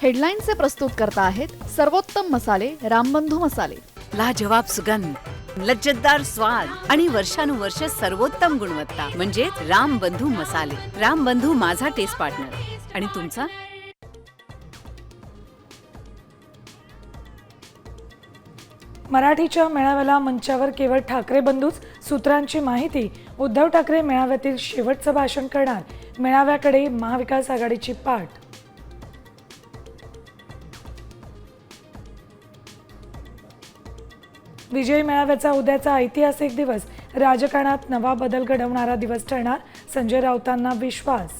हेडलाईनचे प्रस्तुतकर्ता आहेत सर्वोत्तम मसाले रामबंधू मसाले। लाजवाब सुगंध, लज्जतदार स्वाद आणि वर्षानुवर्ष सर्वोत्तम गुणवत्ता म्हणजे रामबंधू मसाले। रामबंधू माझा टेस्ट पार्टनर आणि तुमचा। मराठीच्या मेळाव्याला मंचावर केवळ ठाकरे बंधूच, सूत्रांची माहिती। उद्धव ठाकरे मेळाव्यातील शेवटचं भाषण करणार, मेळाव्याकडे महाविकास आघाडीची पाठ। विजयी मेळाव्याचा उद्याचा ऐतिहासिक दिवस, राजकारणात नवा बदल घडवणारा दिवस ठरणार, संजय राऊतांना विश्वास।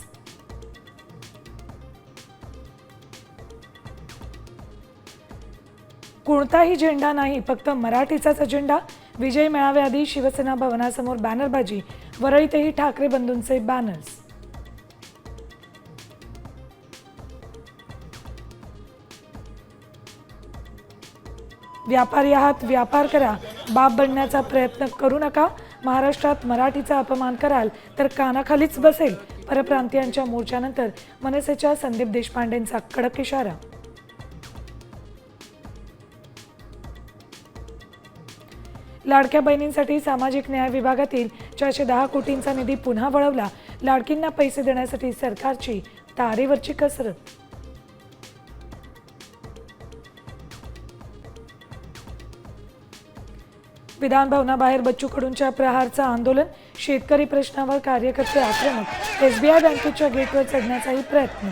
कोणताही झेंडा नाही, फक्त मराठीचाच अजेंडा। विजय मेळाव्याआधी शिवसेना भवनासमोर बॅनरबाजी, वरळीतही ठाकरे बंधूंचे बॅनर्स। व्यापारी आहात, व्यापार करा, बाप बनण्याचा प्रयत्न करू नका। महाराष्ट्रात मराठीचा अपमान कराल तर कानाखालीच बसेल। परप्रांतीयांच्या मोर्चानंतर मनसेच्या संदीप देशपांडेंचा कडक इशारा। लाडक्या बहिणींसाठी सामाजिक न्याय विभागातील 410 कोटींचा निधी पुन्हा वळवला, लाडकींना पैसे देण्यासाठी सरकारची तारेवरची कसरत। विधान भवनाबाहेर बच्चू कडूंच्या प्रहारचं आंदोलन, शेतकरी प्रश्नावर कार्यकर्ते आक्रमक, SBI बँकेच्या गेटवर चढण्याचाही प्रयत्न।